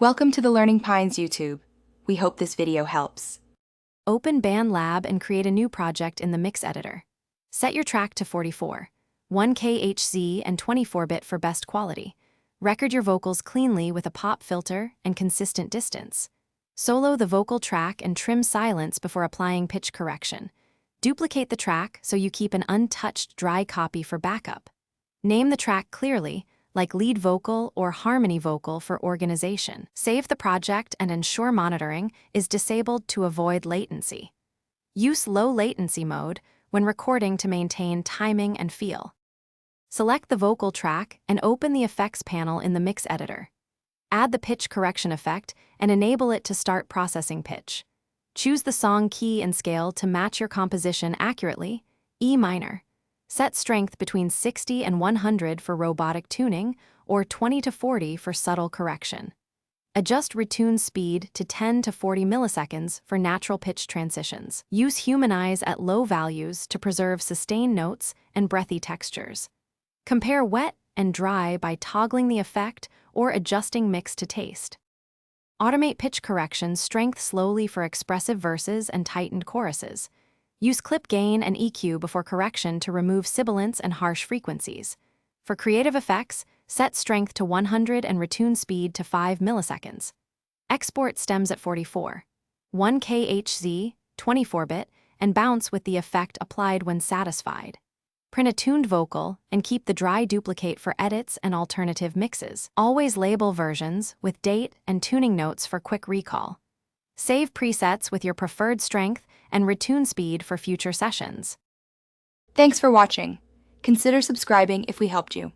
Welcome to the Learning Pines YouTube. We hope this video helps. Open Bandlab and create a new project in the mix editor. Set your track to 44, 1K Hz and 24-bit for best quality. Record your vocals cleanly with a pop filter and consistent distance. Solo the vocal track and trim silence before applying pitch correction. Duplicate the track so you keep an untouched dry copy for backup. Name the track clearly, like lead vocal or harmony vocal for organization. Save the project and ensure monitoring is disabled to avoid latency. Use low latency mode when recording to maintain timing and feel. Select the vocal track and open the effects panel in the mix editor. Add the pitch correction effect and enable it to start processing pitch. Choose the song key and scale to match your composition accurately, E minor. Set strength between 60 and 100 for robotic tuning or 20 to 40 for subtle correction. Adjust retune speed to 10 to 40 milliseconds for natural pitch transitions. Use humanize at low values to preserve sustained notes and breathy textures. Compare wet and dry by toggling the effect or adjusting mix to taste. Automate pitch correction strength slowly for expressive verses and tightened choruses. Use clip gain and EQ before correction to remove sibilants and harsh frequencies. For creative effects, set strength to 100 and retune speed to 5 milliseconds. Export stems at 44, 1K Hz, 24-bit, and bounce with the effect applied when satisfied. Print a tuned vocal and keep the dry duplicate for edits and alternative mixes. Always label versions with date and tuning notes for quick recall. Save presets with your preferred strength and retune speed for future sessions. Thanks for watching. Consider subscribing if we helped you.